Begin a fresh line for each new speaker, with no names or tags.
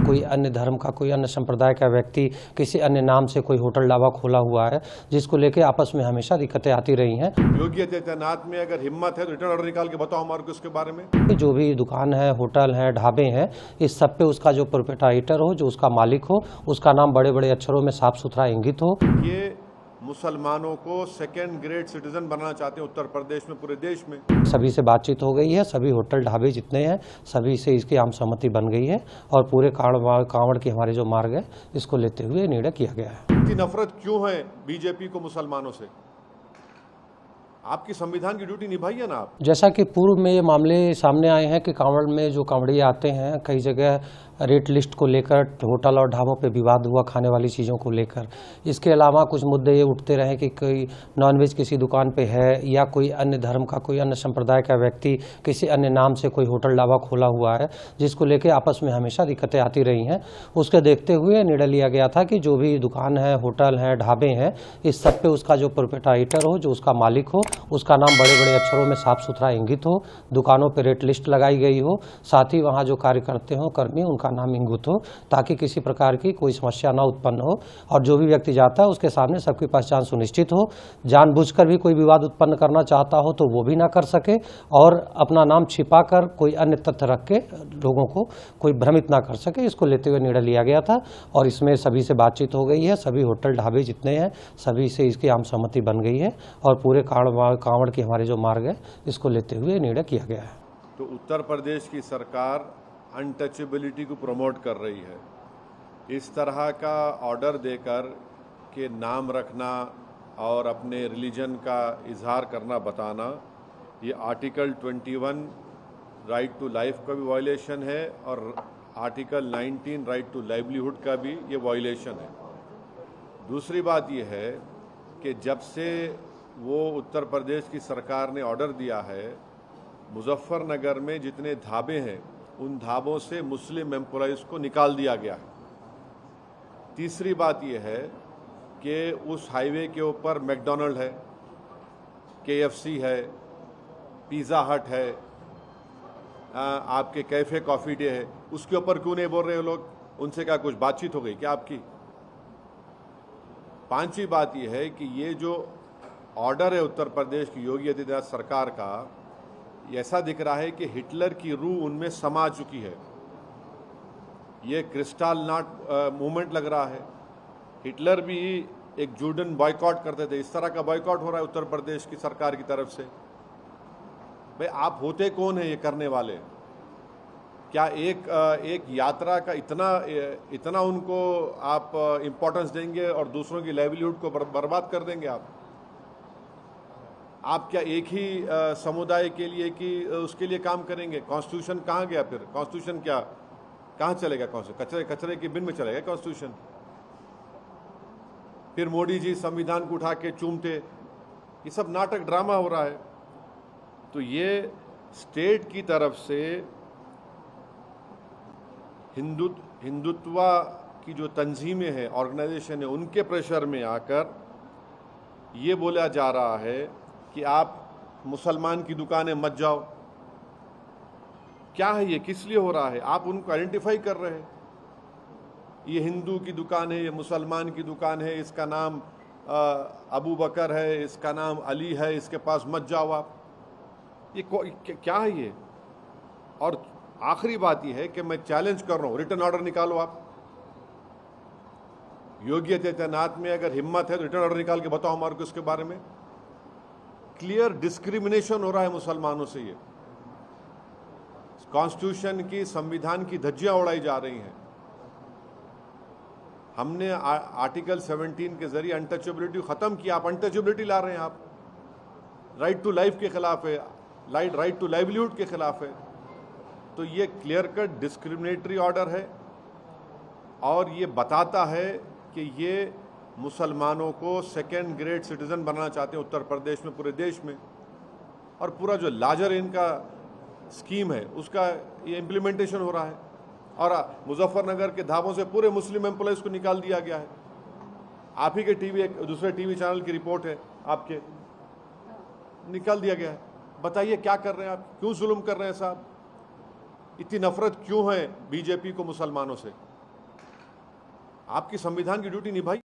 कोई अन्य धर्म का, कोई अन्य संप्रदाय का व्यक्ति किसी अन्य नाम से कोई होटल ढाबा खोला हुआ है, जिसको लेके आपस में हमेशा दिक्कतें आती रही हैं।
योगी आदित्यनाथ में अगर हिम्मत है तो रिटर्न ऑर्डर निकाल के बताओ हमारे को इसके बारे में।
जो भी दुकान है, होटल है, ढाबे हैं, इस सब पे उसका जो प्रोप्राइटर हो, जो उसका मालिक हो, उसका नाम बड़े बड़े अक्षरों में साफ सुथरा इंगित हो।
ये मुसलमानों को सेकेंड ग्रेड सिटीजन बनाना चाहते हैं उत्तर प्रदेश में, पूरे देश में।
सभी से बातचीत हो गई है, सभी होटल ढाबे जितने हैं सभी से इसकी आम सहमति बन गई है और पूरे कांवड़ के हमारे जो मार्ग है इसको लेते हुए निर्णय किया गया है।
इतनी नफरत क्यों है बीजेपी को मुसलमानों से? आपकी संविधान की ड्यूटी निभाइए ना आप।
जैसा कि पूर्व में ये मामले सामने आए हैं कि कांवड़ में जो कांवड़िए आते हैं, कई जगह रेट लिस्ट को लेकर होटल और ढाबों पे विवाद हुआ खाने वाली चीज़ों को लेकर। इसके अलावा कुछ मुद्दे ये उठते रहे कि कोई नॉनवेज किसी दुकान पे है या कोई अन्य धर्म का, कोई अन्य संप्रदाय का व्यक्ति किसी अन्य नाम से कोई होटल ढाबा खोला हुआ है, जिसको लेके आपस में हमेशा दिक्कतें आती रही हैं। उसके देखते हुए निर्णय लिया गया था कि जो भी दुकान है, होटल है, ढाबे हैं, इस सब पे उसका जो प्रोप्राइटर हो, जो उसका मालिक हो, उसका नाम बड़े बड़े अक्षरों में साफ सुथरा इंगित हो, दुकानों पर रेट लिस्ट लगाई गई हो, साथ ही वहाँ जो कार्य करते हों कर्मी उनका नाम इंगित हो, ताकि किसी प्रकार की कोई समस्या ना उत्पन्न हो और जो भी व्यक्ति जाता है उसके सामने सबकी पहचान सुनिश्चित हो। जानबूझकर भी कोई विवाद उत्पन्न करना चाहता हो तो वो भी ना कर सके और अपना नाम छिपाकर कोई अन्य तथ्य रख के लोगों को कोई भ्रमित ना कर सके। इसको लेते हुए निर्णय लिया गया था और इसमें सभी से बातचीत हो गई है, सभी होटल ढाबे जितने हैं सभी से इसकी आम सहमति बन गई है और पूरे कांवड़ के हमारे जो मार्ग है इसको लेते हुए निर्णय किया गया है।
तो उत्तर प्रदेश की सरकार अनटचेबिलिटी को प्रमोट कर रही है। इस तरह का ऑर्डर देकर के नाम रखना और अपने रिलीजन का इजहार करना, बताना, ये आर्टिकल 21 राइट टू लाइफ का भी वायलेशन है और आर्टिकल 19 राइट टू लाइवलीहुड का भी ये वायलेशन है। दूसरी बात ये है कि जब से वो उत्तर प्रदेश की सरकार ने ऑर्डर दिया है, मुजफ्फरनगर में जितने ढाबे हैं उन ढाबों से मुस्लिम एम्प्लॉइज़ को निकाल दिया गया है। तीसरी बात यह है कि उस हाईवे के ऊपर मैकडॉनल्ड है, KFC है, पिज़्ज़ा हट है, आपके कैफ़े कॉफ़ी डे है, उसके ऊपर क्यों नहीं बोल रहे हो लोग? उनसे क्या कुछ बातचीत हो गई क्या आपकी? पांचवी बात यह है कि ये जो ऑर्डर है उत्तर प्रदेश की योगी आदित्यनाथ सरकार का, ऐसा दिख रहा है कि हिटलर की रूह उनमें समा चुकी है। ये क्रिस्टल नाट मूवमेंट लग रहा है। हिटलर भी एक जूडन बॉयकॉट करते थे, इस तरह का बॉयकॉट हो रहा है उत्तर प्रदेश की सरकार की तरफ से। भाई आप होते कौन है ये करने वाले? क्या एक यात्रा का इतना उनको आप इम्पोर्टेंस देंगे और दूसरों की लाइवलीहुड को बर्बाद कर देंगे आप क्या एक ही समुदाय के लिए कि उसके लिए काम करेंगे? कॉन्स्टिट्यूशन कहाँ गया फिर? कॉन्स्टिट्यूशन क्या कहाँ चलेगा? कॉन्स्टिट्यूशन कचरे के बिन में चलेगा कॉन्स्टिट्यूशन? फिर मोदी जी संविधान को उठा के चूमते, ये सब नाटक ड्रामा हो रहा है। तो ये स्टेट की तरफ से हिंदुत्व की जो तंजीमें हैं, ऑर्गेनाइजेशन है, उनके प्रेशर में आकर ये बोला जा रहा है कि आप मुसलमान की दुकानें मत जाओ। क्या है ये? किस लिए हो रहा है? आप उनको आइडेंटिफाई कर रहे हैं, ये हिंदू की दुकान है, ये मुसलमान की दुकान है, इसका नाम अबू बकर है, इसका अली अली है, इसके पास मत जाओ आप। ये क्या है ये? और आखिरी बात यह है कि मैं चैलेंज कर रहा हूं, रिटर्न ऑर्डर निकालो आप। योगी आदित्यनाथ में अगर हिम्मत है तो रिटर्न ऑर्डर निकाल के बताओ हमारे को इसके बारे में। क्लियर डिस्क्रिमिनेशन हो रहा है मुसलमानों से। ये कॉन्स्टिट्यूशन की, संविधान की धज्जियां उड़ाई जा रही हैं। हमने आर्टिकल 17 के जरिए अनटचेबिलिटी खत्म किया, आप अनटचेबिलिटी ला रहे हैं। आप राइट टू लाइफ के खिलाफ है, राइट टू लाइवलीहुड के खिलाफ है। तो ये क्लियर कट डिस्क्रिमिनेटरी ऑर्डर है और ये बताता है कि ये मुसलमानों को सेकेंड ग्रेड सिटीजन बनाना चाहते हैं उत्तर प्रदेश में, पूरे देश में। और पूरा जो लार्जर इनका स्कीम है उसका ये इम्प्लीमेंटेशन हो रहा है। और मुजफ्फरनगर के ढाबों से पूरे मुस्लिम एम्प्लॉइज़ को निकाल दिया गया है। आप ही के दूसरे टीवी चैनल की रिपोर्ट है, आपके निकाल दिया गया है। बताइए क्या कर रहे हैं आप? क्यों जुल्म कर रहे हैं साहब? इतनी नफरत क्यों है बीजेपी को मुसलमानों से? आपकी संविधान की ड्यूटी निभाइए।